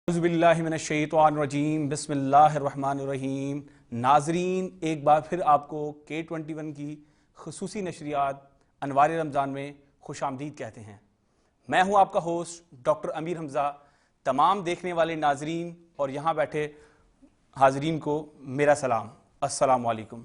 اعوذ باللہ من الشیطان الرجیم، بسم اللہ الرحمن الرحیم۔ ناظرین، ایک بار پھر آپ کو K21 کی خصوصی نشریات انوار رمضان میں خوش آمدید کہتے ہیں۔ میں ہوں آپ کا ہوسٹ ڈاکٹر امیر حمزہ۔ تمام دیکھنے والے ناظرین اور یہاں بیٹھے حاضرین کو میرا سلام، السلام علیکم۔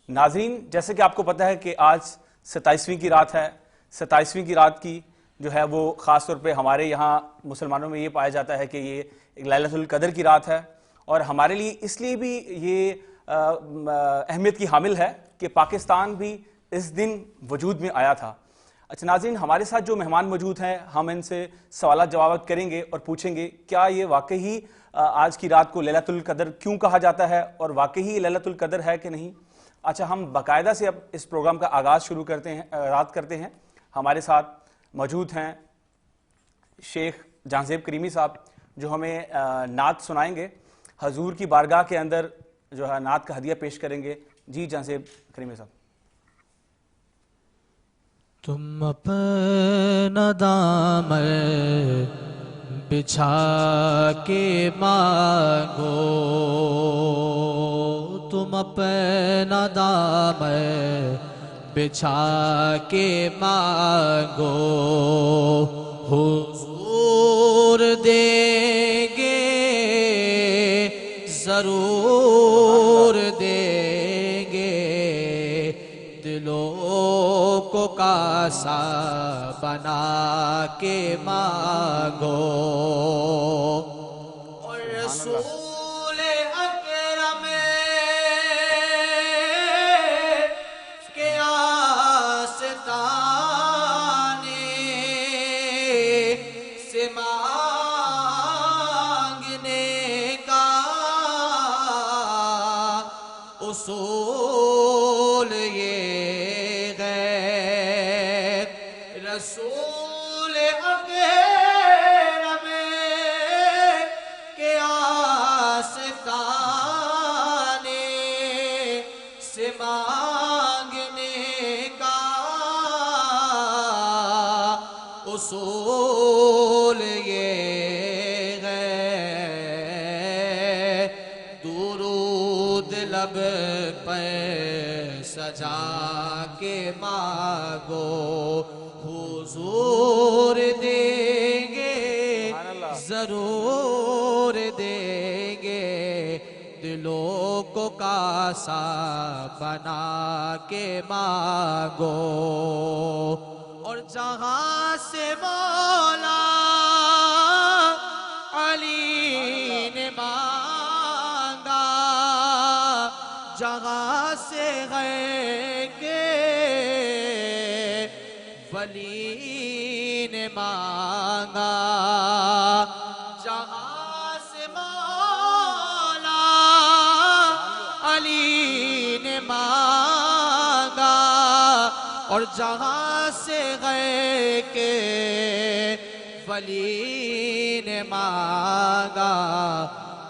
ناظرین، جیسے کہ آپ کو پتہ ہے کہ آج 27ویں کی رات ہے۔ 27ویں کی رات کی جو ہے وہ خاص طور پہ ہمارے یہاں مسلمانوں میں یہ پایا جاتا ہے کہ یہ ایک لیلۃ القدر کی رات ہے، اور ہمارے لیے اس لیے بھی یہ اہمیت کی حامل ہے کہ پاکستان بھی اس دن وجود میں آیا تھا۔ اچھا ناظرین، ہمارے ساتھ جو مہمان موجود ہیں، ہم ان سے سوالات جوابات کریں گے اور پوچھیں گے کیا یہ واقعی آج کی رات کو لیلۃ القدر کیوں کہا جاتا ہے، اور واقعی یہ لیلۃ القدر ہے کہ نہیں۔ اچھا، ہم باقاعدہ سے اب اس پروگرام کا آغاز شروع کرتے ہیں۔ ہمارے ساتھ موجود ہیں شیخ جہانزیب کریمی صاحب، جو ہمیں نعت سنائیں گے، حضور کی بارگاہ کے اندر جو ہے نعت کا ہدیہ پیش کریں گے۔ جی جہانزیب کریمی صاحب۔ تم اپنا دامن بچھا کے مانگو، تم اپنا دامن بچھا کے مانگو، حضور دیں گے، ضرور دیں گے، دلوں کو کاسا بنا کے مانگو۔ اور رسول اکرم کے آستانے سے مانگنے کا اصول یہ ہے، رسول اکرم کے آستانے سے مانگنے کا اصول یہ ہے، درود لب پر سجا کے مانگو، حضور دیں گے، ضرور دیں گے، دلوں کو کاسا بنا کے مانگو۔ اور جہاں سے مولا علی نے مانگا، جہاں سے غیر کے ولی نے مانگا، جہاں سے مولا علی نے مانگا، اور جہاں سے غیر کے ولی نے مانگا،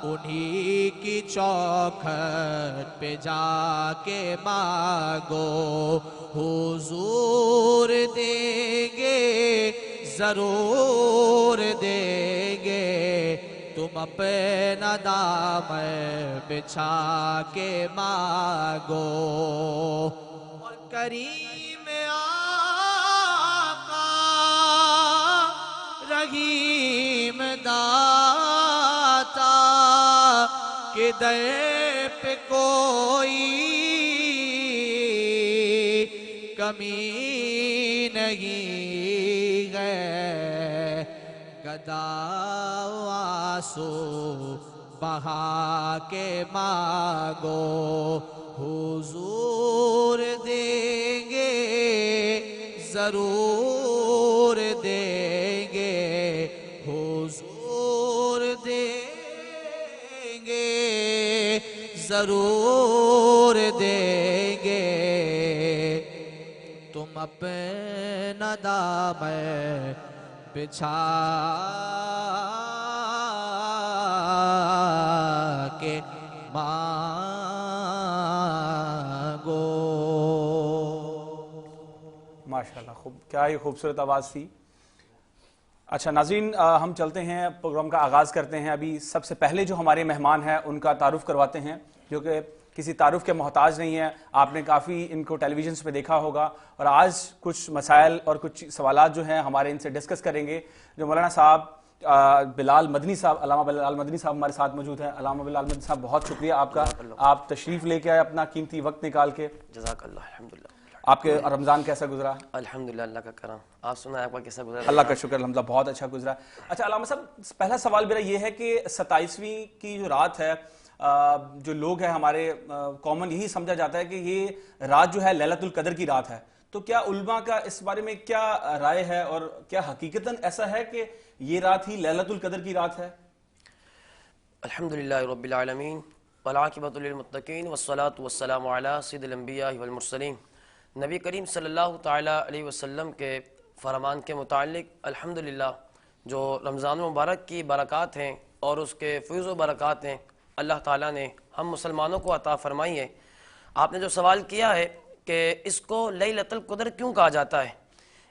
انہی کی چوکھٹ پہ جا کے مانگو، حضور دیں گے، ضرور دیں گے، تم اپنا دامن بچھا کے مانگو۔ اور کریم آقا رحیم داتا کہ در پہ کوئی کمی نہیں ہے، گدا آنسو بہا کے مانگو، حضور دیں گے، ضرور دیں گے، حضور دیں گے، ضرور دیں گے، تم اپنا دامن بچھا کے ماشاءاللہ، کیا ہی خوبصورت آواز تھی۔ اچھا ناظرین، ہم چلتے ہیں، پروگرام کا آغاز کرتے ہیں۔ ابھی سب سے پہلے جو ہمارے مہمان ہیں ان کا تعارف کرواتے ہیں، جو کہ کسی تعارف کے محتاج نہیں ہے۔ آپ نے کافی ان کو ٹیلی ویژنس پہ دیکھا ہوگا، اور آج کچھ مسائل اور کچھ سوالات جو ہیں ہمارے ان سے ڈسکس کریں گے۔ جو مولانا صاحب بلال مدنی صاحب، علامہ بلال مدنی صاحب ہمارے ساتھ موجود ہیں۔ علامہ بلال مدنی صاحب، بہت شکریہ آپ کا، آپ تشریف لے کے آئے اپنا قیمتی وقت نکال کے۔ جزاک اللہ، الحمدللہ۔ آپ کے رمضان کیسا گزرا؟ الحمدللہ، اللہ کا کرم۔ آپ سنائیں، آپ کا کیسا گزرا؟ اللہ کا شکر، الحمدللہ بہت اچھا گزرا۔ اچھا علامہ صاحب، پہلا سوال میرا یہ ہے کہ 27ویں کی جو رات ہے، جو لوگ ہیں ہمارے کامن یہی سمجھا جاتا ہے کہ یہ رات جو ہے لیلۃ القدر کی رات ہے، تو کیا علماء کا اس بارے میں کیا رائے ہے، اور کیا حقیقتاً ایسا ہے کہ یہ رات ہی لیلۃ القدر کی رات ہے؟ الحمدللہ رب العالمین والعاقبۃ للمتقین والصلاۃ والسلام علی سید الانبیاء والمرسلین۔ نبی کریم صلی اللہ تعالی علیہ وسلم کے فرمان کے متعلق الحمدللہ جو رمضان المبارک کی برکات ہیں اور اس کے فیض و برکات ہیں، اللہ تعالیٰ نے ہم مسلمانوں کو عطا فرمائی ہے۔ آپ نے جو سوال کیا ہے کہ اس کو لیلۃ القدر کیوں کہا جاتا ہے،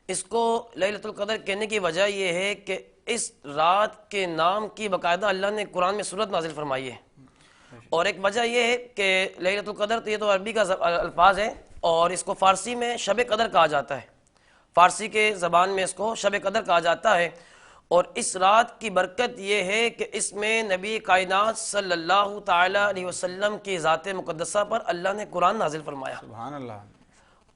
اس کو لیلۃ القدر کہنے کی وجہ یہ ہے کہ اس رات کے نام کی باقاعدہ اللہ نے قرآن میں سورت نازل فرمائی ہے، اور ایک وجہ یہ ہے کہ لیلۃ القدر تو یہ تو عربی کا الفاظ ہے، اور اس کو فارسی میں شب قدر کہا جاتا ہے، فارسی کے زبان میں اس کو شب قدر کہا جاتا ہے۔ اور اس رات کی برکت یہ ہے کہ اس میں نبی کائنات صلی اللہ تعالی علیہ وسلم کی ذات مقدسہ پر اللہ نے قرآن نازل فرمایا۔ سبحان اللہ۔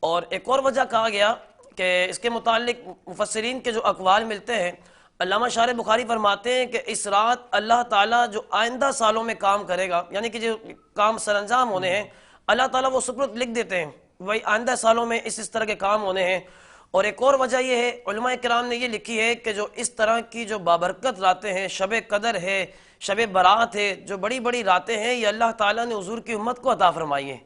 اور ایک اور وجہ کہا گیا کہ اس کے متعلق مفسرین کے جو اقوال ملتے ہیں، علامہ شارح بخاری فرماتے ہیں کہ اس رات اللہ تعالیٰ جو آئندہ سالوں میں کام کرے گا، یعنی کہ جو کام سر انجام ہونے ہیں، اللہ تعالیٰ وہ سپرد لکھ دیتے ہیں، وہی آئندہ سالوں میں اس طرح کے کام ہونے ہیں۔ اور ایک اور وجہ یہ ہے، علماء کرام نے یہ لکھی ہے کہ جو اس طرح کی جو بابرکت راتیں ہیں، شب قدر ہے، شب برات ہے، جو بڑی بڑی راتیں ہیں، یہ اللہ تعالیٰ نے حضور کی امت کو عطا فرمائی ہیں۔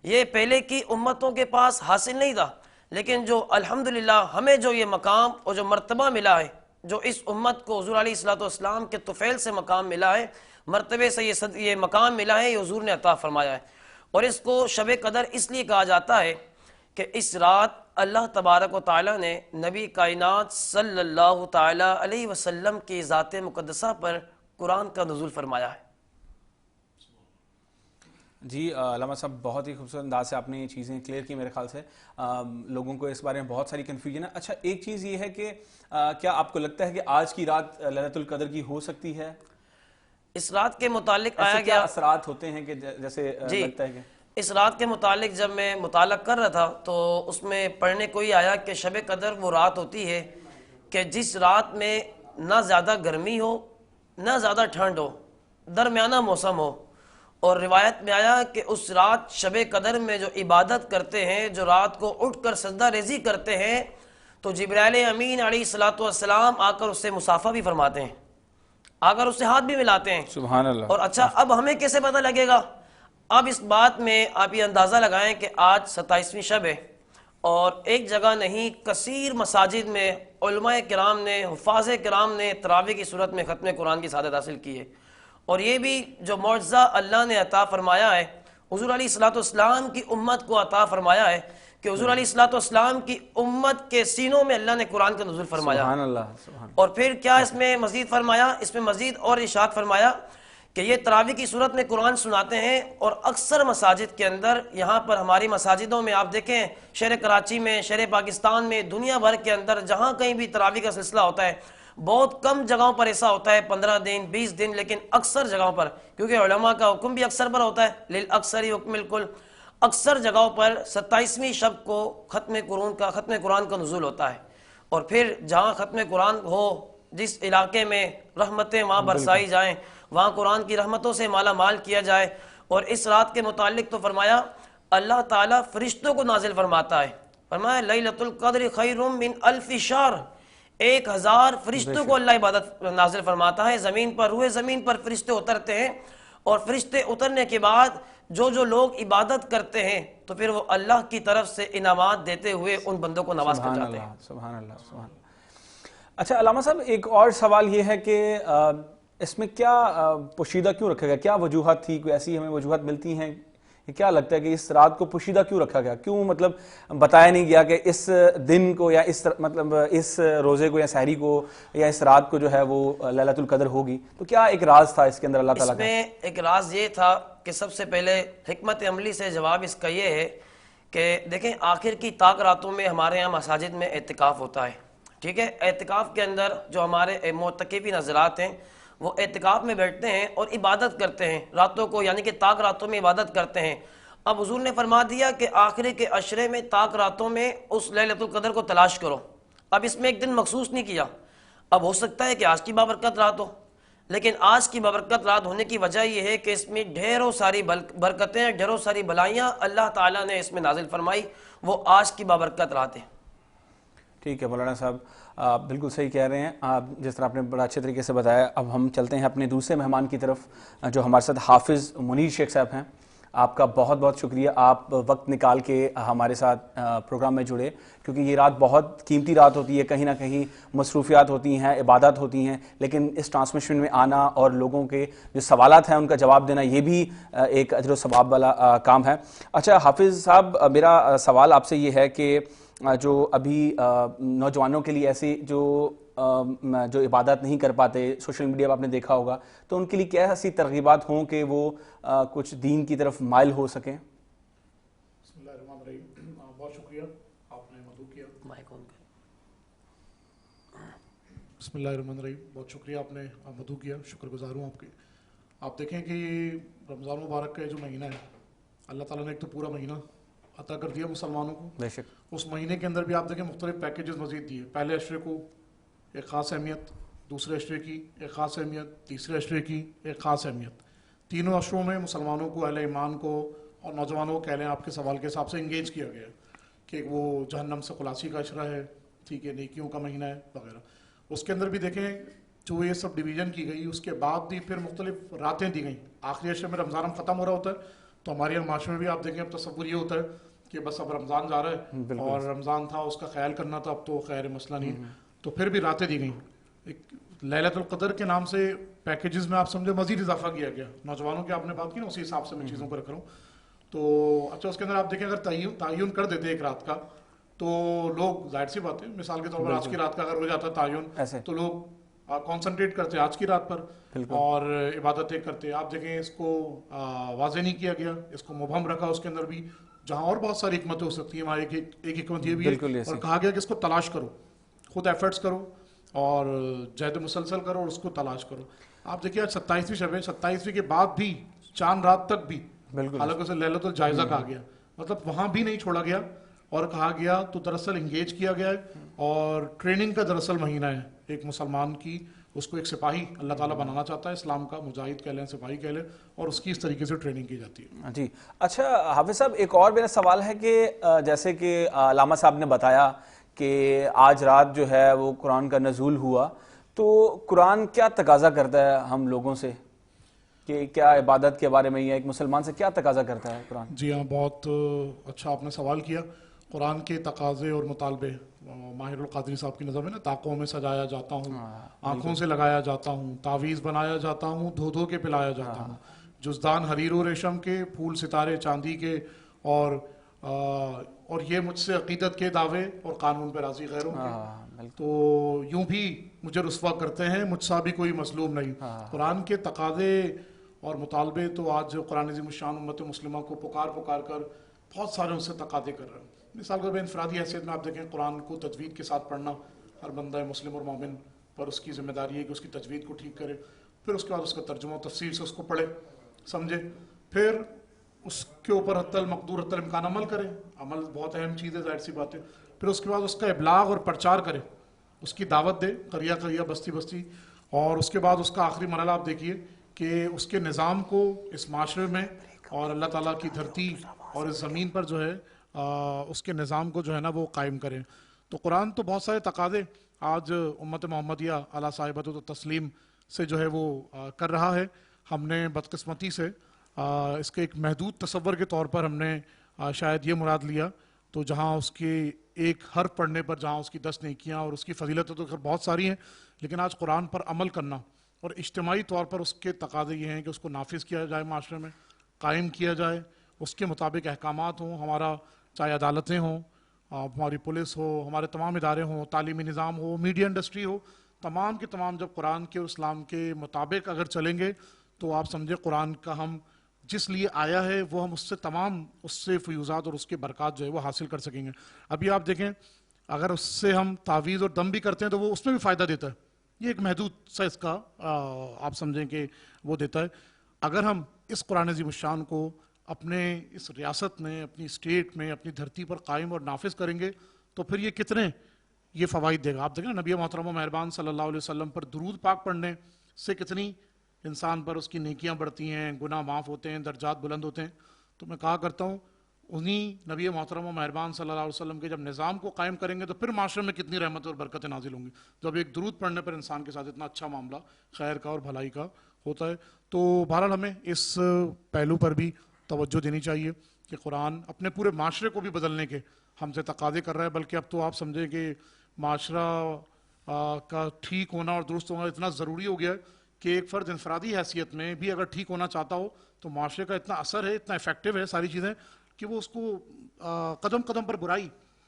یہ پہلے کی امتوں کے پاس حاصل نہیں تھا، لیکن جو الحمدللہ ہمیں جو یہ مقام اور جو مرتبہ ملا ہے، جو اس امت کو حضور علیہ الصلوۃ والسلام کے طفیل سے مقام ملا ہے، مرتبے سے یہ مقام ملا ہے، یہ حضور نے عطا فرمایا ہے۔ اور اس کو شب قدر اس لیے کہا جاتا ہے کہ اس رات اللہ تبارک و تعالیٰ نے نبی کائنات صلی اللہ تعالی علیہ وسلم کی ذات مقدسہ پر قرآن کا نزول فرمایا ہے۔ جی علامہ صاحب، بہت ہی خوبصورت انداز سے آپ نے یہ چیزیں کلیئر کی، میرے خیال سے لوگوں کو اس بارے میں بہت ساری کنفیوژن ہے۔ اچھا ایک چیز یہ ہے کہ کیا آپ کو لگتا ہے کہ آج کی رات لیلۃ القدر کی ہو سکتی ہے؟ اس رات کے متعلق آیا ایسے گیا، کیا اثرات ہوتے ہیں کہ جیسے جی لگتا ہے کہ اس رات کے متعلق جب میں مطالعہ کر رہا تھا تو اس میں پڑھنے کو ہی آیا کہ شب قدر وہ رات ہوتی ہے کہ جس رات میں نہ زیادہ گرمی ہو نہ زیادہ ٹھنڈ ہو، درمیانہ موسم ہو۔ اور روایت میں آیا کہ اس رات شب قدر میں جو عبادت کرتے ہیں، جو رات کو اٹھ کر سجدہ ریزی کرتے ہیں، تو جبرائیل امین علیہ الصلوۃ والسلام آ کر اس سے مصافحہ بھی فرماتے ہیں، آ کر اس سے ہاتھ بھی ملاتے ہیں۔ سبحان اللہ۔ اور اچھا اب ہمیں کیسے پتہ لگے گا؟ اب اس بات میں آپ یہ اندازہ لگائیں کہ آج 27ویں شب ہے، اور ایک جگہ نہیں کثیر مساجد میں علماء کرام نے، حفاظ کرام نے تراویح کی صورت میں ختم قرآن کی سعادت حاصل کی ہے۔ اور یہ بھی جو معجزہ اللہ نے عطا فرمایا ہے، حضور علیہ الصلوۃ والسلام کی امت کو عطا فرمایا ہے کہ حضور علیہ الصلوۃ والسلام کی امت کے سینوں میں اللہ نے قرآن کا نزول فرمایا۔ سبحان اللہ، سبحان۔ اور پھر کیا اس میں مزید فرمایا؟ اس میں مزید اور ارشاد فرمایا کہ یہ تراویح کی صورت میں قرآن سناتے ہیں، اور اکثر مساجد کے اندر، یہاں پر ہماری مساجدوں میں آپ دیکھیں، شہر کراچی میں، شہر پاکستان میں، دنیا بھر کے اندر جہاں کہیں بھی تراویح کا سلسلہ ہوتا ہے، بہت کم جگہوں پر ایسا ہوتا ہے 15 دن 20 دن، لیکن اکثر جگہوں پر، کیونکہ علماء کا حکم بھی اکثر پر ہوتا ہے، للاکثر حکم الکل، اکثر جگہوں پر 27ویں شب کو ختم قرآن کا نزول ہوتا ہے۔ اور پھر جہاں ختم قرآن ہو، جس علاقے میں رحمتیں وہاں برسائی جائیں، وہاں قرآن کی رحمتوں سے مالا مال کیا جائے۔ اور اس رات کے متعلق تو فرمایا اللہ تعالیٰ فرشتوں کو نازل فرماتا ہے، فرمایا لیلۃ القدر خیر من الف شہر، 1000 فرشتوں کو اللہ عبادت نازل فرماتا ہے زمین پر، روئے زمین پر فرشتے اترتے ہیں، اور فرشتے اترنے کے بعد جو لوگ عبادت کرتے ہیں تو پھر وہ اللہ کی طرف سے انعامات دیتے ہوئے ان بندوں کو نواز کر جاتے ہیں۔ سبحان اللہ، سبحان اللہ۔ اچھا علامہ صاحب، ایک اور سوال یہ ہے کہ اس میں کیا پوشیدہ کیوں رکھا گیا؟ کیا وجوہات تھی؟ کوئی ایسی ہمیں وجوہات ملتی ہیں کہ کیا لگتا ہے کہ اس رات کو پوشیدہ کیوں رکھا گیا؟ کیوں مطلب بتایا نہیں گیا کہ اس دن کو یا مطلب اس روزے کو یا سحری کو یا اس رات کو جو ہے وہ لیلۃ القدر ہوگی؟ تو کیا ایک راز تھا اس کے اندر اللہ تعالیٰ کا؟ اس میں ایک راز یہ تھا کہ سب سے پہلے حکمت عملی سے جواب اس کا یہ ہے کہ دیکھیں آخر کی طاق راتوں میں ہمارے یہاں مساجد میں اعتکاف ہوتا ہے، ٹھیک ہے؟ اعتکاف کے اندر جو ہمارے معتکفین حضرات ہیں وہ اعتکاف میں بیٹھتے ہیں اور عبادت کرتے ہیں راتوں کو، یعنی کہ طاق راتوں میں عبادت کرتے ہیں۔ اب حضور نے فرما دیا کہ آخری کے عشرے میں طاق راتوں میں اس لیلۃ القدر کو تلاش کرو۔ اب اس میں ایک دن مخصوص نہیں کیا، اب ہو سکتا ہے کہ آج کی بابرکت رات ہو، لیکن آج کی بابرکت رات ہونے کی وجہ یہ ہے کہ اس میں ڈھیروں ساری برکتیں، ڈھیروں ساری بلائیاں اللہ تعالیٰ نے اس میں نازل فرمائی، وہ آج کی بابرکت رات ہے۔ ٹھیک ہے مولانا صاحب، آپ بالکل صحیح کہہ رہے ہیں، آپ جس طرح آپ نے بڑا اچھے طریقے سے بتایا۔ اب ہم چلتے ہیں اپنے دوسرے مہمان کی طرف جو ہمارے ساتھ حافظ منیر شیخ صاحب ہیں۔ آپ کا بہت بہت شکریہ، آپ وقت نکال کے ہمارے ساتھ پروگرام میں جڑے، کیونکہ یہ رات بہت قیمتی رات ہوتی ہے، کہیں نہ کہیں مصروفیات ہوتی ہیں، عبادات ہوتی ہیں، لیکن اس ٹرانسمیشن میں آنا اور لوگوں کے جو سوالات ہیں ان کا جواب دینا یہ بھی ایک اجر و ثواب والا کام ہے۔ اچھا حافظ صاحب، میرا سوال آپ سے یہ ہے کہ جو ابھی نوجوانوں کے لیے ایسی جو عبادت نہیں کر پاتے، سوشل میڈیا پہ آپ نے دیکھا ہوگا، تو ان کے لیے کیا ایسی ترغیبات ہوں کہ وہ کچھ دین کی طرف مائل ہو سکیں؟ بسم اللہ الرحمن الرحیم، بہت شکریہ آپ نے مدعو کیا۔ بسم اللہ الرحمن الرحیم، بہت شکریہ آپ نے مدعو کیا، شکر گزار ہوں آپ کے۔ آپ دیکھیں کہ یہ رمضان مبارک کا جو مہینہ ہے، اللہ تعالیٰ نے ایک تو پورا مہینہ عطا کر دیا مسلمانوں کو، بے شک اس مہینے کے اندر بھی آپ دیکھیں مختلف پیکیجز مزید دیے۔ پہلے عشرے کو ایک خاص اہمیت، دوسرے عشرے کی ایک خاص اہمیت، تیسرے عشرے کی ایک خاص اہمیت۔ تینوں عشروں میں مسلمانوں کو، اہل ایمان کو اور نوجوانوں کو کہہ لیں آپ کے سوال کے حساب سے انگیج کیا گیا کہ وہ جہنم سے خلاصی کا عشرہ ہے، ٹھیک ہے، نیکیوں کا مہینہ ہے وغیرہ۔ اس کے اندر بھی دیکھیں جو یہ سب ڈویژن کی گئی، اس کے بعد بھی پھر مختلف راتیں دی گئیں۔ آخری عشرے میں رمضان ہم ختم ہو رہا ہوتا ہے تو ہمارے معاشرے میں بھی آپ دیکھیں اب تصور یہ ہوتا ہے کہ بس اب رمضان جا رہا ہے اور رمضان تھا اس کا خیال کرنا تھا، اب تو خیر مسئلہ نہیں، تو پھر بھی راتیں دی گئیں۔ ایک لیلۃ القدر کے نام سے پیکیجز میں آپ سمجھے مزید اضافہ کیا گیا۔ نوجوانوں کی آپ نے بات کی نا، اسی حساب سے میں چیزوں کو رکھ رہا ہوں۔ تو اچھا اس کے اندر آپ دیکھیں اگر تعین کر دیتے ایک رات کا تو لوگ ظاہر سی بات ہے، مثال کے طور پر آج کی رات کا اگر ہو جاتا تعین تو لوگ کانسنٹریٹ کرتے آج کی رات پر اور عبادتیں کرتے۔ آپ دیکھیں اس کو واضح نہیں کیا گیا، اس کو مبہم رکھا، اس کے اندر بھی جہاں اور بہت ساری حکمتیں ہو سکتی ہیں وہاں ایک حکمت یہ بھی ہے، اور کہا گیا کہ اس کو تلاش کرو، خود ایفرٹس کرو اور جہد مسلسل کرو اور اس کو تلاش کرو۔ آپ دیکھیے آج 27ویں شب ہے، 27ویں کے بعد بھی چاند رات تک بھی، حالانکہ اسے لیلۃ الجائزہ کہا گیا، مطلب وہاں بھی نہیں چھوڑا گیا اور کہا گیا تو دراصل انگیج کیا گیا ہے، اور ٹریننگ کا دراصل مہینہ ہے ایک مسلمان کی، اس کو ایک سپاہی اللہ تعالیٰ بنانا چاہتا ہے، اسلام کا مجاہد کہہ لیں، سپاہی کہہ لیں، اور اس کی اس طریقے سے ٹریننگ کی جاتی ہے۔ جی اچھا حافظ صاحب، ایک اور میرا سوال ہے کہ جیسے کہ علامہ صاحب نے بتایا کہ آج رات جو ہے وہ قرآن کا نزول ہوا، تو قرآن کیا تقاضا کرتا ہے ہم لوگوں سے، کہ کیا عبادت کے بارے میں یہ ایک مسلمان سے کیا تقاضا کرتا ہے قرآن؟ جی ہاں، بہت اچھا آپ نے سوال کیا۔ قرآن کے تقاضے اور مطالبے ماہر القادری صاحب کی نظر میں نا، طاقوں میں سجایا جاتا ہوں، آنکھوں سے لگایا جاتا ہوں، تعویذ بنایا جاتا ہوں، دھو دھو کے پلایا جاتا ہوں، جزدان حریر و ریشم کے، پھول ستارے چاندی کے، اور یہ مجھ سے عقیدت کے دعوے اور قانون پہ راضی غیروں کے، تو یوں بھی مجھے رسوا کرتے ہیں، مجھ سا بھی کوئی مظلوم نہیں۔ قرآن کے تقاضے اور مطالبے تو آج قرآن عظیم الشان امت مسلمہ کو پکار کر بہت سارے ان سے تقاضے کر رہے ہیں۔ مثال کے طور پر انفرادی حیثیت میں آپ دیکھیں قرآن کو تجوید کے ساتھ پڑھنا ہر بندہ مسلم اور مومن پر اس کی ذمہ داری ہے کہ اس کی تجوید کو ٹھیک کرے، پھر اس کے بعد اس کا ترجمہ و تفسیر سے اس کو پڑھے سمجھے، پھر اس کے اوپر حتی المقدور حتی الامکان عمل کرے، عمل بہت اہم چیز ہے ظاہر سی بات ہے، پھر اس کے بعد اس کا ابلاغ اور پرچار کرے، اس کی دعوت دے قریہ قریہ بستی بستی، اور اس کے بعد اس کا آخری مرحلہ آپ دیکھیے کہ اس کے نظام کو اس معاشرے میں اور اللہ تعالیٰ کی دھرتی اور اس زمین پر جو ہے اس کے نظام کو جو ہے نا وہ قائم کریں۔ تو قرآن تو بہت سارے تقاضے آج امت محمدیہ علی صاحبۃ التسلیم سے جو ہے وہ کر رہا ہے۔ ہم نے بدقسمتی سے اس کے ایک محدود تصور کے طور پر ہم نے شاید یہ مراد لیا، تو جہاں اس کے ایک حرف پڑھنے پر جہاں اس کی 10 نیکیاں اور اس کی فضیلتیں تو بہت ساری ہیں، لیکن آج قرآن پر عمل کرنا اور اجتماعی طور پر اس کے تقاضے یہ ہیں کہ اس کو نافذ کیا جائے، معاشرے میں قائم کیا جائے، اس کے مطابق احکامات ہوں. ہمارا چاہے عدالتیں ہوں, ہماری پولیس ہو, ہمارے تمام ادارے ہوں, تعلیمی نظام ہو, میڈیا انڈسٹری ہو, تمام کے تمام جب قرآن کے اور اسلام کے مطابق اگر چلیں گے تو آپ سمجھے قرآن کا ہم جس لیے آیا ہے وہ ہم اس سے فیوزات اور اس کے برکات جو ہے وہ حاصل کر سکیں گے. ابھی آپ دیکھیں اگر اس سے ہم تعویذ اور دم بھی کرتے ہیں تو وہ اس میں بھی فائدہ دیتا ہے. یہ ایک محدود سا اس کا آپ سمجھیں کہ وہ دیتا ہے. اگر ہم اس قرآن عظیم الشان کو اپنے اس ریاست میں, اپنی اسٹیٹ میں, اپنی دھرتی پر قائم اور نافذ کریں گے تو پھر یہ کتنے یہ فوائد دے گا. آپ دیکھیں نبی محترم و مہربان صلی اللہ علیہ وسلم پر درود پاک پڑھنے سے کتنی انسان پر اس کی نیکیاں بڑھتی ہیں, گناہ معاف ہوتے ہیں, درجات بلند ہوتے ہیں. تو میں کہا کرتا ہوں انہی نبی محترم و مہربان صلی اللہ علیہ وسلم کے جب نظام کو قائم کریں گے تو پھر معاشرے میں کتنی رحمت اور برکتیں نازل ہوں گی, جب ایک درود پڑھنے پر انسان کے ساتھ اتنا اچھا معاملہ خیر کا اور بھلائی کا ہوتا ہے. تو بہرحال ہمیں اس پہلو پر بھی توجہ دینی چاہیے کہ قرآن اپنے پورے معاشرے کو بھی بدلنے کے ہم سے تقاضے کر رہا ہے, بلکہ اب تو آپ سمجھیں کہ معاشرہ کا ٹھیک ہونا اور درست ہونا اتنا ضروری ہو گیا ہے کہ ایک فرد انفرادی حیثیت میں بھی اگر ٹھیک ہونا چاہتا ہو تو معاشرے کا اتنا اثر ہے, اتنا افیکٹو ہے ساری چیزیں کہ وہ اس کو قدم قدم پر برائی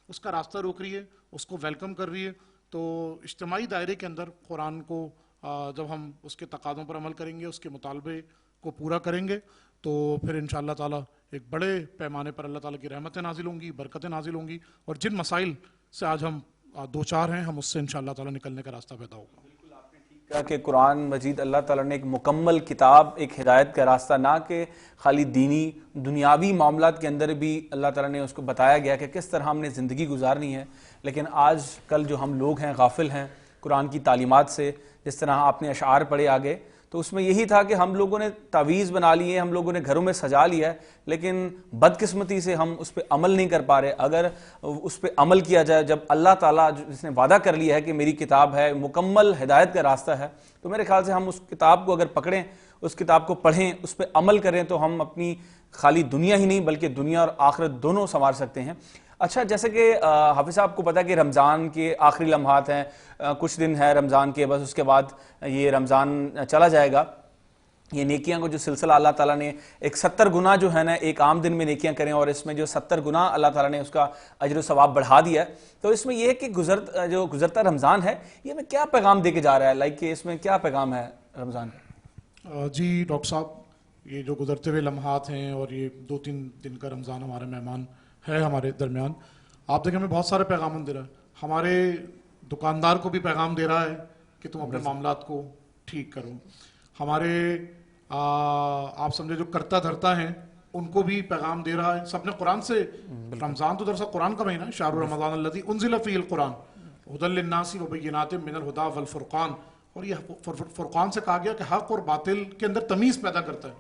اس کا راستہ روک رہی ہے, اس کو ویلکم کر رہی ہے. تو اجتماعی دائرے کے اندر قرآن کو جب ہم اس کے تقاضوں پر عمل کریں گے, اس کے مطالبے کو پورا کریں گے تو پھر انشاءاللہ تعالیٰ ایک بڑے پیمانے پر اللہ تعالیٰ کی رحمتیں نازل ہوں گی, برکتیں نازل ہوں گی, اور جن مسائل سے آج ہم دو چار ہیں ہم اس سے انشاءاللہ تعالیٰ نکلنے کا راستہ پیدا ہوگا. کہا کہ قرآن مجید اللہ تعالیٰ نے ایک مکمل کتاب, ایک ہدایت کا راستہ, نہ کہ خالی دینی دنیاوی معاملات کے اندر بھی اللہ تعالیٰ نے اس کو بتایا گیا کہ کس طرح ہم نے زندگی گزارنی ہے. لیکن آج کل جو ہم لوگ ہیں غافل ہیں قرآن کی تعلیمات سے. جس طرح آپ نے اشعار پڑھے آگے تو اس میں یہی تھا کہ ہم لوگوں نے تعویذ بنا لیے, ہم لوگوں نے گھروں میں سجا لیا ہے, لیکن بدقسمتی سے ہم اس پہ عمل نہیں کر پا رہے. اگر اس پہ عمل کیا جائے, جب اللہ تعالیٰ جس نے وعدہ کر لیا ہے کہ میری کتاب ہے, مکمل ہدایت کا راستہ ہے, تو میرے خیال سے ہم اس کتاب کو اگر پکڑیں, اس کتاب کو پڑھیں, اس پہ عمل کریں تو ہم اپنی خالی دنیا ہی نہیں بلکہ دنیا اور آخرت دونوں سنوار سکتے ہیں. اچھا, جیسے کہ حافظ صاحب کو پتہ ہے کہ رمضان کے آخری لمحات ہیں, کچھ دن ہے رمضان کے, بس اس کے بعد یہ رمضان چلا جائے گا. یہ نیکیاں کو جو سلسلہ اللہ تعالیٰ نے ایک 70 گنا جو ہے نا ایک عام دن میں نیکیاں کریں, اور اس میں جو 70 گنا اللہ تعالیٰ نے اس کا اجر و ثواب بڑھا دیا ہے. تو اس میں یہ ہے کہ جو گزرتا رمضان ہے یہ میں کیا پیغام دے کے جا رہا ہے, لائک کہ اس میں کیا پیغام ہے رمضان؟ جی ڈاکٹر صاحب, یہ جو گزرتے ہوئے لمحات ہیں اور یہ 2-3 دن کا رمضان ہمارا مہمان ہے ہمارے درمیان, آپ دیکھیں ہمیں بہت سارے پیغام دے رہا ہے. ہمارے دکاندار کو بھی پیغام دے رہا ہے کہ تم اپنے معاملات کو ٹھیک کرو. ہمارے آپ سمجھے جو کرتا دھرتا ہیں ان کو بھی پیغام دے رہا ہے. سب نے قرآن سے, رمضان تو دراصل قرآن کا مہینہ ہے, شہر رمضان الذی انزل فیہ القرآن ھدی للناس وبینات من الھدی والفرقان, اور یہ فرقان سے کہا گیا کہ حق اور باطل کے اندر تمیز پیدا کرتا ہے.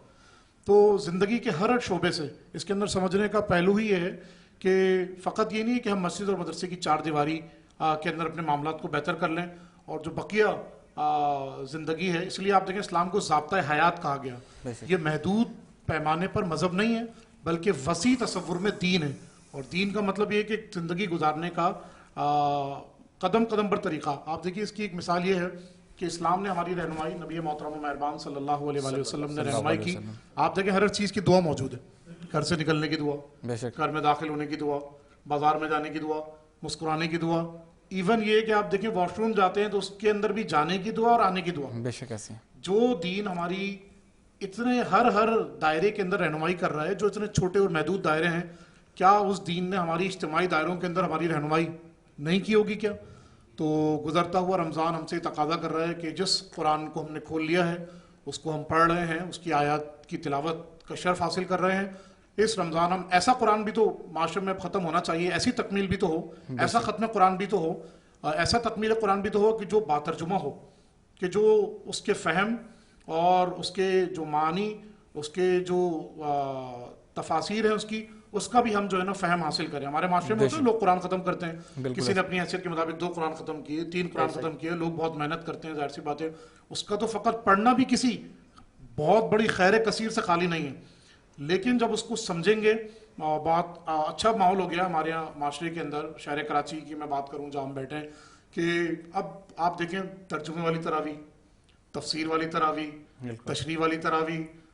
تو زندگی کے ہر شعبے سے اس کے اندر سمجھنے کا پہلو ہی یہ ہے کہ فقط یہ نہیں ہے کہ ہم مسجد اور مدرسے کی 4 دیواری کے اندر اپنے معاملات کو بہتر کر لیں, اور جو بقیہ زندگی ہے, اس لیے آپ دیکھیں اسلام کو ضابطۂ حیات کہا گیا. یہ محدود پیمانے پر مذہب نہیں ہے بلکہ وسیع تصور میں دین ہے, اور دین کا مطلب یہ ہے کہ زندگی گزارنے کا قدم قدم پر طریقہ. آپ دیکھیے اس کی ایک مثال یہ ہے کہ اسلام نے ہماری رہنمائی, نبی محترم و مہربان صلی اللہ علیہ وآلہ وسلم نے رہنمائی کی. آپ دیکھیں ہر چیز کی دعا موجود ہے, گھر سے نکلنے کی دعا, گھر میں داخل ہونے کی دعا, بازار میں جانے کی دعا, مسکرانے کی دعا, ایون یہ کہ آپ دیکھیں واش روم جاتے ہیں تو اس کے اندر بھی جانے کی دعا اور آنے کی دعا. بے شک ایسے جو دین ہماری اتنے ہر دائرے کے اندر رہنمائی کر رہا ہے, جو اتنے چھوٹے اور محدود دائرے ہیں, کیا اس دین نے ہماری اجتماعی دائروں کے اندر ہماری رہنمائی نہیں کی ہوگی کیا؟ تو گزرتا ہوا رمضان ہم سے تقاضا کر رہا ہے کہ جس قرآن کو ہم نے کھول لیا ہے اس کو ہم پڑھ رہے ہیں, اس کی آیات کی تلاوت کا شرف حاصل کر رہے ہیں. اس رمضان ہم ایسا قرآن بھی تو معاشرے میں ختم ہونا چاہیے, ایسی تکمیل بھی تو ہو, ایسا ختم قرآن بھی تو ہو, ایسا تکمیل قرآن بھی تو ہو کہ جو باترجمہ ہو, کہ جو اس کے فہم اور اس کے جو معنی, اس کے جو تفاسیر ہیں اس کا بھی ہم جو ہے نا فہم حاصل کریں. ہمارے معاشرے میں لوگ قرآن ختم کرتے ہیں, کسی نے اپنی حیثیت کے مطابق 2 قرآن ختم کیے, 3 قرآن ختم کیے, لوگ بہت محنت کرتے ہیں, ظاہر سی بات ہے اس کا تو فقط پڑھنا بھی کسی بہت بڑی خیر کثیر سے خالی نہیں ہے. لیکن جب اس کو سمجھیں گے, بہت اچھا ماحول ہو گیا ہمارے یہاں معاشرے کے اندر, شہر کراچی کی میں بات کروں جہاں ہم بیٹھے ہیں, کہ اب آپ دیکھیں ترجمے والی تراویح, تفسیر والی تراویح, تشریح والی تراویح,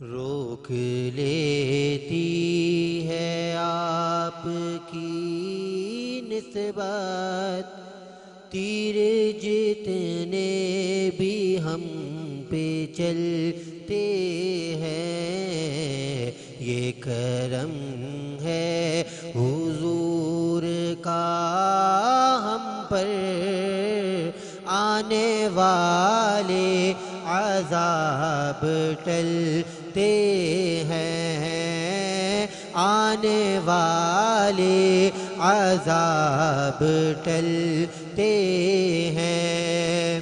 روک لیتی ہے آپ کی نسبت تیر جتنے بھی ہم پہ چلتے ہیں، یہ کرم ہے حضور کا ہم پر، آنے والے عذاب ٹلتے ہیں، آنے والے عذاب ٹلتے ہیں،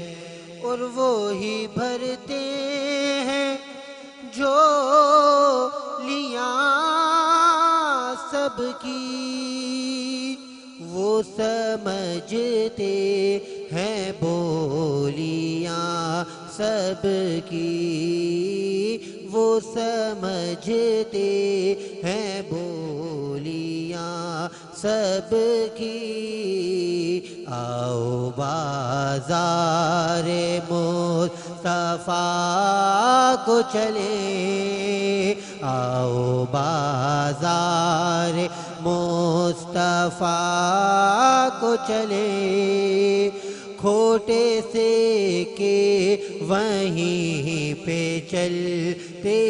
اور وہی بھرتے ہیں جو لیاں سب کی، وہ سمجھتے ہیں بولیاں سب کی، وہ سمجھتے ہیں بولیاں سب کی، آؤ بازار مصطفیٰ کو چلیں، آؤ بازار مصطفیٰ کو چلیں، کھوٹے سے کہ وہیں پہ چلتے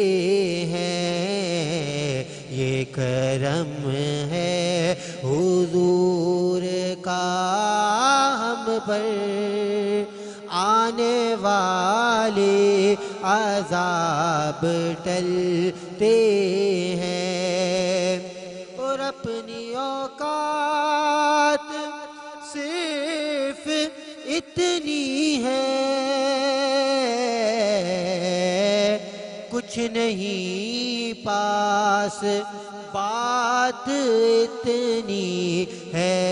ہیں، یہ کرم ہے حضور کا ہم پر، آنے والے عذاب ٹلتے ہیں، اور اپنی اوقات صرف اتنی ہے، کچھ نہیں پاس بات اتنی ہے،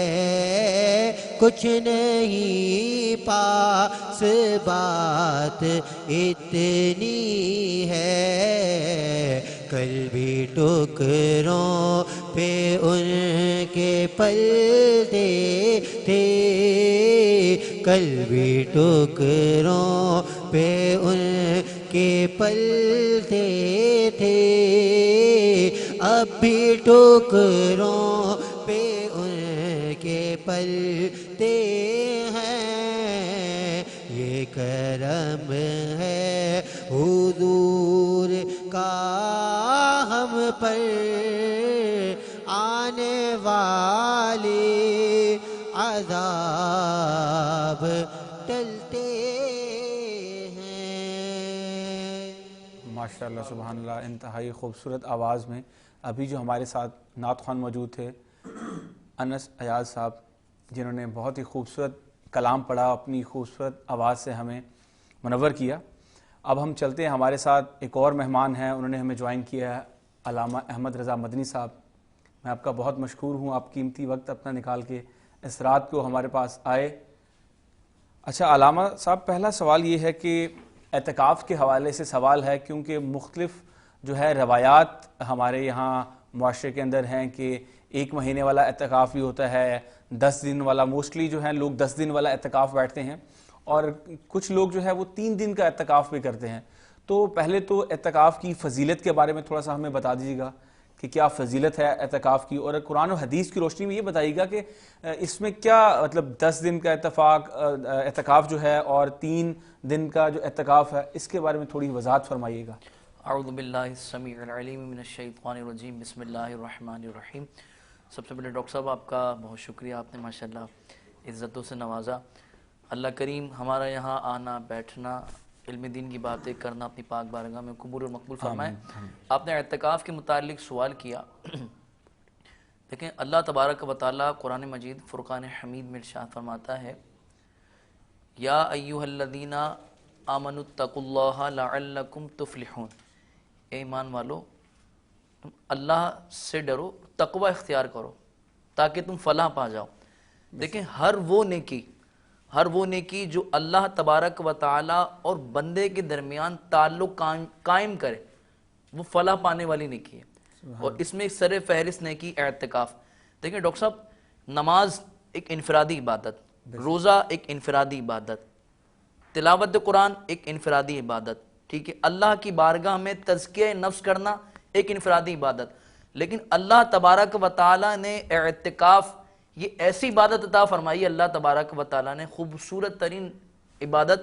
کچھ نہیں پاس بات اتنی ہے، کل بھی ٹکروں پہ ان کے پلتے تھے، کل بھی ٹکروں پہ ان کے پلتے تھے، اب بھی ٹکروں پہ ان کے پلتے ہیں، یہ کرم ہے حضور کا ہم پر، آنے والے عذاب ٹلتے ہیں۔ ماشاءاللہ سبحان اللہ، انتہائی خوبصورت آواز میں ابھی جو ہمارے ساتھ نعت خوان موجود تھے انس ایاز صاحب، جنہوں نے بہت ہی خوبصورت کلام پڑھا، اپنی خوبصورت آواز سے ہمیں منور کیا۔ اب ہم چلتے ہیں، ہمارے ساتھ ایک اور مہمان ہیں، انہوں نے ہمیں جوائن کیا ہے، علامہ احمد رضا مدنی صاحب۔ میں آپ کا بہت مشکور ہوں، آپ قیمتی وقت اپنا نکال کے اس رات کو ہمارے پاس آئے۔ اچھا علامہ صاحب، پہلا سوال یہ ہے کہ اعتکاف کے حوالے سے سوال ہے، کیونکہ مختلف جو ہے روایات ہمارے یہاں معاشرے کے اندر ہیں کہ 1 مہینے والا اعتکاف بھی ہوتا ہے، 10 دن والا، موسٹلی جو ہے لوگ 10 دن والا اعتکاف بیٹھتے ہیں، اور کچھ لوگ جو ہے وہ 3 دن کا اعتکاف بھی کرتے ہیں۔ تو پہلے تو اعتکاف کی فضیلت کے بارے میں تھوڑا سا ہمیں بتا دیجیے گا کہ کیا فضیلت ہے اعتکاف کی، اور قرآن و حدیث کی روشنی میں یہ بتائیے گا کہ اس میں کیا مطلب 10 دن کا اعتکاف جو ہے اور 3 دن کا جو اعتکاف ہے، اس کے بارے میں تھوڑی وضاحت فرمائیے گا۔ اعوذ باللہ السمیع العلیم من الشیطان الرجیم، بسم اللہ الرحمن الرحیم۔ سب سے پہلے ڈاکٹر صاحب آپ کا بہت شکریہ، آپ نے ماشاءاللہ عزتوں سے نوازا۔ اللہ کریم ہمارا یہاں آنا، بیٹھنا، علم دین کی باتیں کرنا اپنی پاک بارگاہ میں قبول اور مقبول فرمائے۔ آپ نے اعتکاف کے متعلق سوال کیا، دیکھیں اللہ تبارک و تعالیٰ قرآن مجید فرقان حمید میں ارشاد فرماتا ہے، یا ایھا الذین آمنوا اتقوا اللہ لعلکم تفلحون، اے ایمان والو تم اللہ سے ڈرو، تقوی اختیار کرو تاکہ تم فلاح پا جاؤ۔ دیکھیں ہر وہ نیکی جو اللہ تبارک و تعالیٰ اور بندے کے درمیان تعلق قائم کرے، وہ فلاح پانے والی نیکی ہے، اور اس میں سر فہرست نیکی اعتکاف۔ دیکھیں ڈاکٹر صاحب، نماز ایک انفرادی عبادت، روزہ ایک انفرادی عبادت، تلاوت قرآن ایک انفرادی عبادت، ٹھیک ہے، اللہ کی بارگاہ میں تزکیہ نفس کرنا ایک انفرادی عبادت، لیکن اللہ تبارک و تعالیٰ نے اعتکاف یہ ایسی عبادت عطا فرمائی، اللہ تبارک و تعالیٰ نے خوبصورت ترین عبادت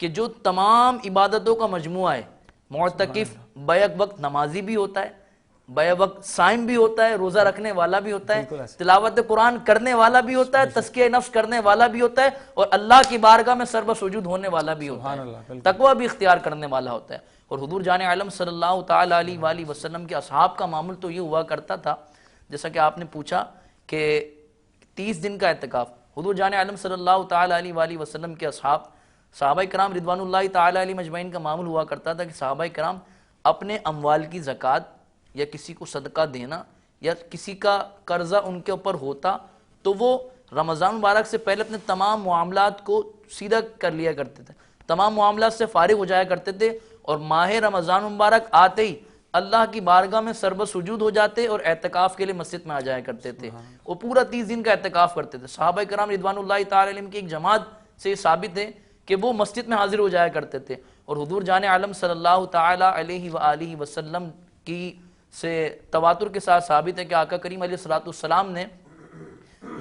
کہ جو تمام عبادتوں کا مجموعہ ہے۔ معتکف بیک وقت نمازی بھی ہوتا ہے، بیک وقت صائم بھی ہوتا ہے، روزہ رکھنے والا بھی ہوتا ہے، تلاوت قرآن کرنے والا بھی ہوتا ہے، تزکیہ نفس کرنے والا بھی ہوتا ہے، اور اللہ کی بارگاہ میں سر بسجود ہونے والا بھی ہوتا ہے، تقوی بھی اختیار کرنے والا ہوتا ہے۔ اور حضور جان عالم صلی اللہ تعالیٰ علیہ وآلہ وسلم کے اصحاب کا معمول تو یہ ہوا کرتا تھا، جیسا کہ آپ نے پوچھا کہ 30 دن کا اعتکاف، حضور جان عالم صلی اللہ تعالیٰ علیہ وآلہ وسلم کے صحابہ کرام رضوان اللہ تعالیٰ علیہ مجمعین کا معمول ہوا کرتا تھا کہ صحابہ کرام اپنے اموال کی زکوٰۃ یا کسی کو صدقہ دینا یا کسی کا قرضہ ان کے اوپر ہوتا تو وہ رمضان مبارک سے پہلے اپنے تمام معاملات کو سیدھا کر لیا کرتے تھے، تمام معاملات سے فارغ ہو جایا کرتے تھے، اور ماہ رمضان مبارک آتے ہی اللہ کی بارگاہ میں سربت سجود ہو جاتے اور اعتکاف کے لیے مسجد میں آ جایا کرتے تھے، وہ پورا 30 دن کا اعتکاف کرتے تھے۔ صحابہ کرام رضوان اللہ تعالی علیہم کی ایک جماعت سے یہ ثابت ہے کہ وہ مسجد میں حاضر ہو جایا کرتے تھے، اور حضور جان عالم صلی اللہ تعالی علیہ وآلہ وسلم کی سے تواتر کے ساتھ ثابت ہے کہ آقا کریم علیہ السلام نے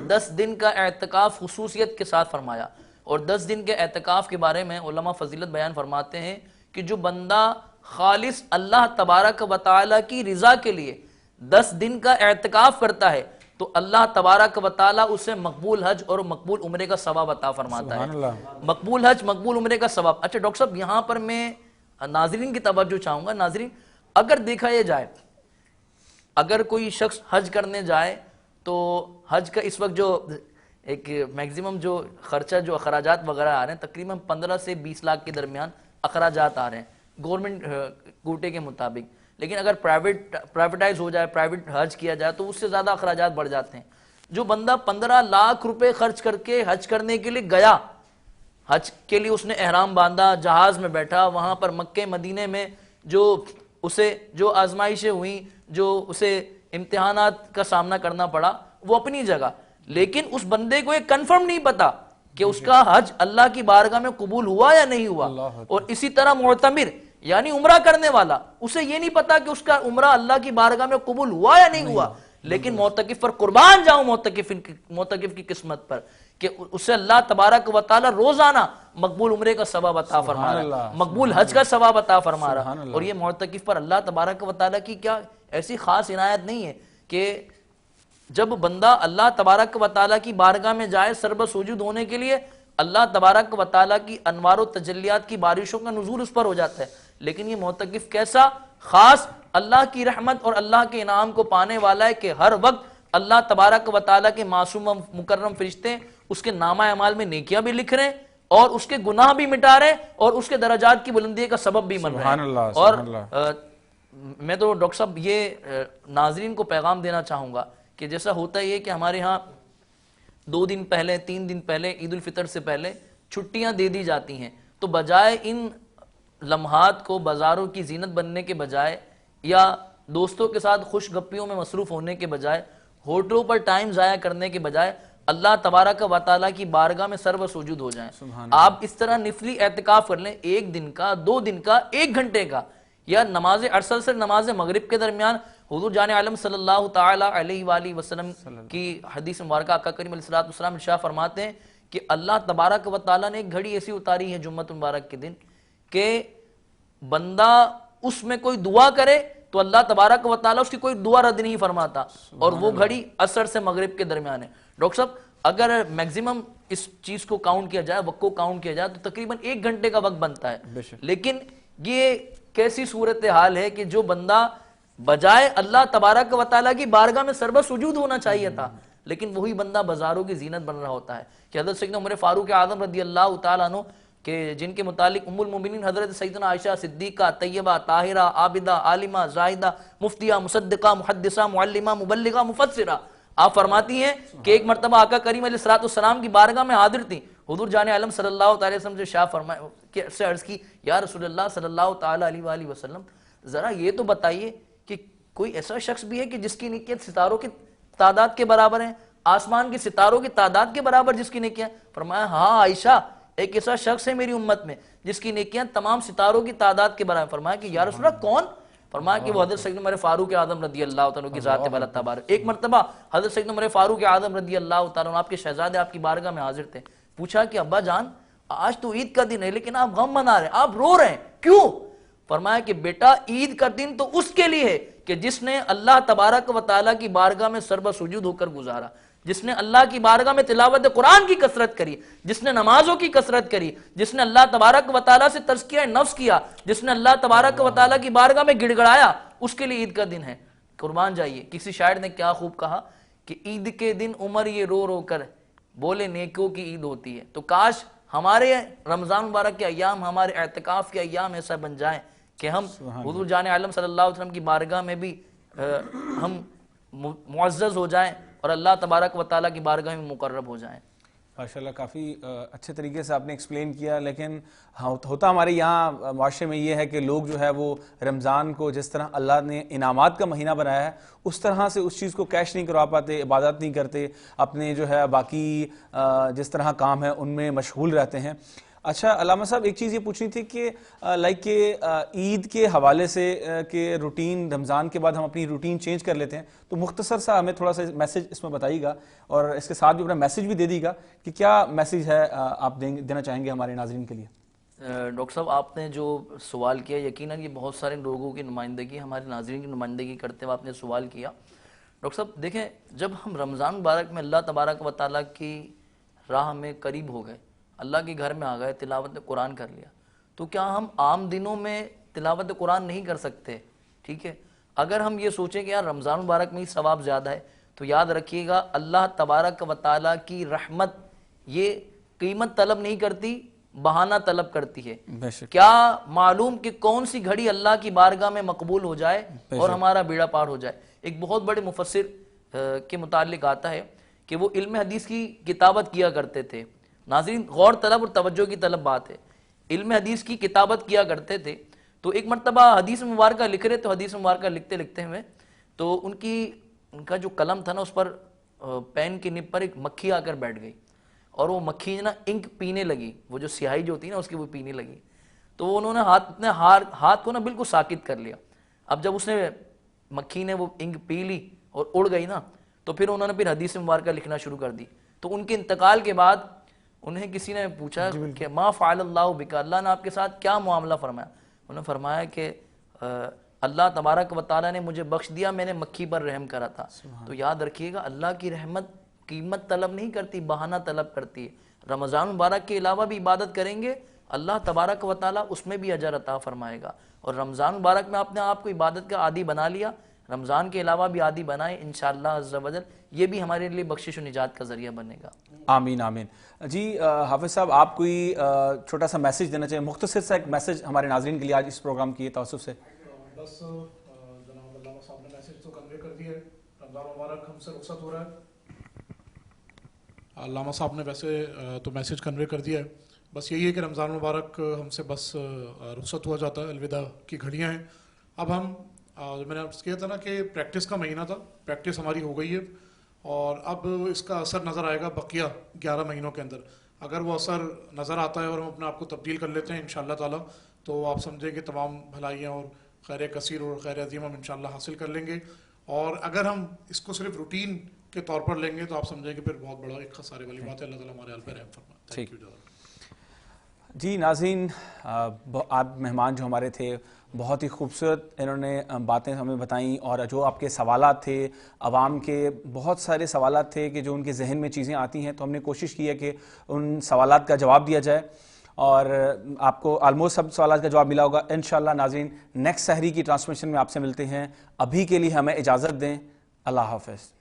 10 دن کا اعتکاف خصوصیت کے ساتھ فرمایا، اور 10 دن کے اعتکاف کے بارے میں علماء فضیلت بیان فرماتے ہیں کہ جو بندہ خالص اللہ تبارک و تعالیٰ کی رضا کے لیے 10 دن کا اعتکاف کرتا ہے تو اللہ تبارک و تعالیٰ اسے مقبول حج اور مقبول عمرے کا ثواب عطا فرماتا ہے۔ مقبول حج مقبول عمرے کا ثواب۔ اچھا ڈاکٹر صاحب یہاں پر میں ناظرین کی توجہ چاہوں گا۔ ناظرین اگر دیکھا یہ جائے، اگر کوئی شخص حج کرنے جائے تو حج کا اس وقت جو ایک میکزیمم جو خرچہ جو اخراجات وغیرہ آ رہے ہیں تقریباً 15 سے 20 لاکھ کے درمیان اخراجات آ رہے ہیں گورنمنٹ کوٹے کے مطابق، لیکن اگر پرائیویٹائز ہو جائے، پرائیویٹ حج کیا جائے تو اس سے زیادہ اخراجات بڑھ جاتے ہیں۔ جو بندہ 15 لاکھ روپے خرچ کر کے حج کرنے کے لیے گیا، حج کے لیے اس نے احرام باندھا، جہاز میں بیٹھا، وہاں پر مکہ مدینے میں جو آزمائشیں ہوئیں، جو اسے امتحانات کا سامنا کرنا پڑا وہ اپنی جگہ، لیکن اس بندے کو یہ کنفرم نہیں پتا کہ اس کا حج اللہ کی بارگاہ میں قبول ہوا یا نہیں ہوا۔ اور اسی طرح معتمر یعنی عمرہ کرنے والا، اسے یہ نہیں پتا کہ اس کا عمرہ اللہ کی بارگاہ میں قبول ہوا یا نہیں ہوا، لیکن معتکف پر قربان جاؤں معتکف کی قسمت پر کہ اسے اللہ تبارک و تعالی روزانہ مقبول عمرے کا ثواب عطا فرما رہا، مقبول حج کا ثواب عطا فرما رہا۔ اور یہ معتکف پر اللہ تبارک و تعالی کی کیا ایسی خاص عنایت نہیں ہے کہ جب بندہ اللہ تبارک و تعالیٰ کی بارگاہ میں جائے سربت سجود ہونے کے لیے، اللہ تبارک و تعالیٰ کی انوار و تجلیات کی بارشوں کا نزول اس پر ہو جاتا ہے، لیکن یہ معتکف کیسا خاص اللہ کی رحمت اور اللہ کے انعام کو پانے والا ہے کہ ہر وقت اللہ تبارک و تعالیٰ کے معصوم و مکرم فرشتے اس کے نامہ اعمال میں نیکیاں بھی لکھ رہے ہیں اور اس کے گناہ بھی مٹا رہے ہیں اور اس کے درجات کی بلندی کا سبب بھی بن رہے ہیں۔ اور میں تو ڈاکٹر صاحب یہ ناظرین کو پیغام دینا چاہوں گا کہ جیسا ہوتا ہے کہ ہمارے ہاں 2 دن پہلے 3 دن پہلے عید الفطر سے پہلے چھٹیاں دے دی جاتی ہیں، تو بجائے ان لمحات کو بازاروں کی زینت بننے کے بجائے یا دوستوں کے ساتھ خوش گپیوں میں مصروف ہونے کے بجائے، ہوٹلوں پر ٹائم ضائع کرنے کے بجائے اللہ تبارک و تعالیٰ کی بارگاہ میں سر و سجود ہو جائیں۔ آپ اس طرح نفلی اعتکاف کر لیں، 1 دن کا، 2 دن کا، 1 گھنٹے کا، یا نماز عصر سے نماز مغرب کے درمیان حضور جان عالم صلی اللہ تعالی علیہ وآلہ وسلم کی حدیث مبارکہ آقا کریم علیہ السلام ارشاد فرماتے ہیں کہ اللہ تبارک و تعالیٰ نے ایک گھڑی ایسی اتاری ہے جمعۃ مبارک کے دن کہ بندہ اس میں کوئی دعا کرے تو اللہ تبارک و تعالیٰ اس کی کوئی دعا رد نہیں فرماتا، اور وہ گھڑی عصر سے مغرب کے درمیان ہے۔ ڈاکٹر صاحب اگر میکزیمم اس چیز کو کاؤنٹ کیا جائے، وقت کو کاؤنٹ کیا جائے تو تقریباً 1 گھنٹے کا وقت بنتا ہے، لیکن یہ کیسی صورتحال ہے کہ جو بندہ بجائے اللہ تبارک و تعالیٰ کی بارگاہ میں سربت سجود ہونا چاہیے تھا، لیکن وہی بندہ بازاروں کی زینت بن رہا ہوتا ہے۔ کہ حضرت سیدنا عمر فاروق اعظم رضی اللہ تعالیٰ عنہ کہ جن کے متعلق ام المومنین حضرت سیدنا عائشہ صدیقہ طیبہ طاہرہ عابدہ عالمہ زاہدہ مفتیہ مصدقہ محدثہ معلمہ مبلغہ مفسرہ، آپ فرماتی ہیں کہ ایک مرتبہ آقا کریم علیہ السلام کی بارگاہ میں حاضر تھی، حضور جان عالم صلی اللہ تعالی وسلم سے شاہ فرمایا سے عرض کی یا رسول اللہ صلی اللہ تعالی علیہ وآلہ وسلم ذرا یہ تو بتائیے کہ کوئی ایسا شخص بھی ہے کہ جس کی نیکیت ستاروں کی تعداد کے برابر ہیں، آسمان کے ستاروں کی تعداد کے برابر جس کی نیکیاں؟ فرمایا ہاں عائشہ، ایک ایسا شخص ہے میری امت میں جس کی نیکیاں تمام ستاروں کی تعداد کے برابر. فرمایا کہ یا رسول اللہ کون؟ فرمایا کہ وہ حضرت سیدنا عمر فاروق اعظم رضی اللہ تعالیٰ کی ذات والا تبارک. ایک مرتبہ حضرت سیدنا عمر فاروق اعظم رضی اللہ تعالیٰ آپ کے شہزادے آپ کی بارگاہ میں حاضر تھے. پوچھا کہ ابا جان آج تو عید کا دن ہے لیکن آپ غم منا رہے ہیں, آپ رو رہے ہیں, کیوں؟ فرمایا کہ بیٹا عید کا دن تو اس کے لیے ہے کہ جس نے اللہ تبارک و تعالیٰ کی بارگاہ میں سربہ سجود ہو کر گزارا, جس نے اللہ کی بارگاہ میں تلاوت قرآن کی کثرت کری, جس نے نمازوں کی کثرت کری, جس نے اللہ تبارک و تعالیٰ سے تزکیہ نفس کیا, جس نے اللہ تبارک و تعالیٰ کی بارگاہ میں گڑ گڑایا, اس کے لیے عید کا دن ہے. قربان جائیے. کسی شاعر نے کیا خوب کہا کہ عید کے دن عمر یہ رو رو کر بولے نیکیوں کی عید ہوتی ہے. تو کاش ہمارے رمضان مبارک کے ایام, ہمارے اعتکاف کے ایام ایسا بن جائیں کہ ہم حضور جان عالم صلی اللہ علیہ وسلم کی بارگاہ میں بھی ہم معزز ہو جائیں اور اللہ تبارک و تعالیٰ کی بارگاہ میں مقرب ہو جائیں. ماشاءاللہ کافی اچھے طریقے سے آپ نے ایکسپلین کیا. لیکن ہوتا ہمارے یہاں معاشرے میں یہ ہے کہ لوگ جو ہے وہ رمضان کو جس طرح اللہ نے انعامات کا مہینہ بنایا ہے اس طرح سے اس چیز کو کیش نہیں کروا پاتے, عبادت نہیں کرتے, اپنے جو ہے باقی جس طرح کام ہے ان میں مشغول رہتے ہیں. اچھا علامہ صاحب ایک چیز یہ پوچھنی تھی کہ لائک کہ عید کے حوالے سے کہ روٹین رمضان کے بعد ہم اپنی روٹین چینج کر لیتے ہیں, تو مختصر سا ہمیں تھوڑا سا میسج اس میں بتائیے گا اور اس کے ساتھ جو اپنا میسج بھی دے دیے گا کہ کیا میسج ہے آپ دینا چاہیں گے ہمارے ناظرین کے لیے. ڈاکٹر صاحب آپ نے جو سوال کیا یقیناً یہ بہت سارے لوگوں کی نمائندگی, ہمارے ناظرین کی نمائندگی کرتے ہوئے آپ نے سوال کیا. ڈاکٹر صاحب دیکھیں, جب ہم رمضان مبارک میں اللہ تبارک و تعالیٰ کی راہ میں قریب ہو گئے, اللہ کے گھر میں آ گئے, تلاوت قرآن کر لیا, تو کیا ہم عام دنوں میں تلاوت قرآن نہیں کر سکتے؟ ٹھیک ہے, اگر ہم یہ سوچیں کہ یار رمضان مبارک میں ہی ثواب زیادہ ہے, تو یاد رکھیے گا اللہ تبارک و تعالیٰ کی رحمت یہ قیمت طلب نہیں کرتی, بہانہ طلب کرتی ہے. کیا معلوم کہ کون سی گھڑی اللہ کی بارگاہ میں مقبول ہو جائے اور ہمارا بیڑا پار ہو جائے. ایک بہت بڑے مفسر کے متعلق آتا ہے کہ وہ علم حدیث کی کتابت کیا کرتے تھے. ناظرین غور طلب اور توجہ کی طلب بات ہے, علم حدیث کی کتابت کیا کرتے تھے. تو ایک مرتبہ حدیث مبارکہ لکھ رہے, تو حدیث مبارکہ لکھتے ہوئے تو ان کا جو قلم تھا نا اس پر پین کی نب پر ایک مکھی آ کر بیٹھ گئی, اور وہ مکھی نا انک پینے لگی, وہ جو سیاہی جو ہوتی ہے نا اس کی وہ پینے لگی. تو انہوں نے اپنے ہاتھ کو نا بالکل ساکت کر لیا. اب جب اس نے مکھی نے وہ انک پی لی اور اڑ گئی نا, تو پھر انہوں نے پھر حدیث مبارکہ لکھنا شروع کر دی. تو ان کے انتقال کے بعد انہیں کسی نے پوچھا کہ ما فعل اللہ بک, اللہ نے آپ کے ساتھ کیا معاملہ فرمایا؟ انہوں نے فرمایا کہ اللہ تبارک و تعالیٰ نے مجھے بخش دیا, میں نے مکھی پر رحم کرا تھا. تو یاد رکھیے گا اللہ کی رحمت قیمت طلب نہیں کرتی, بہانہ طلب کرتی ہے. رمضان مبارک کے علاوہ بھی عبادت کریں گے, اللہ تبارک و تعالیٰ اس میں بھی اجر عطا فرمائے گا. اور رمضان مبارک میں آپ نے آپ کو عبادت کا عادی بنا لیا, رمضان کے علاوہ بھی عادی بنائے انشاءاللہ عز و جل, یہ بھی ہمارے لیے بخشش و نجات کا ذریعہ بنے گا. آمین آمین. جی حافظ صاحب آپ کوئی چھوٹا سا میسج دینا چاہیں, مختصر سا ایک میسج ہمارے ناظرین کے لیے آج اس پروگرام کی توسط سے؟ بس جناب علامہ صاحب نے میسج تو کنوے کر دیا ہے, رمضان مبارک ہم سے رخصت ہو رہا ہے. علامہ صاحب نے ویسے تو میسج کنوے کر دیا ہے, بس یہی ہے کہ رمضان مبارک ہم سے بس رخصت ہوا جاتا ہے, الوداع کی گھڑیاں ہیں. اب ہم میں نے آپ سے کہا تھا نا کہ پریکٹس کا مہینہ تھا, پریکٹس ہماری ہو گئی ہے, اور اب اس کا اثر نظر آئے گا بقیہ 11 مہینوں کے اندر. اگر وہ اثر نظر آتا ہے اور ہم اپنے آپ کو تبدیل کر لیتے ہیں انشاءاللہ تعالیٰ, تو آپ سمجھیں کہ تمام بھلائیاں اور خیر کثیر اور خیر عظیم ہم انشاءاللہ حاصل کر لیں گے. اور اگر ہم اس کو صرف روٹین کے طور پر لیں گے تو آپ سمجھیں کہ پھر بہت بڑا ایک خسارے والی بات ہے. اللہ تعالیٰ ہمارے حال پہ رحم فرمائے. Thank you. جی ناظرین, آپ مہمان جو ہمارے تھے بہت ہی خوبصورت انہوں نے باتیں ہمیں بتائیں, اور جو آپ کے سوالات تھے, عوام کے بہت سارے سوالات تھے کہ جو ان کے ذہن میں چیزیں آتی ہیں, تو ہم نے کوشش کی ہے کہ ان سوالات کا جواب دیا جائے, اور آپ کو آلموسٹ سب سوالات کا جواب ملا ہوگا انشاءاللہ. ناظرین نیکسٹ سحری کی ٹرانسمیشن میں آپ سے ملتے ہیں, ابھی کے لیے ہمیں اجازت دیں. اللہ حافظ.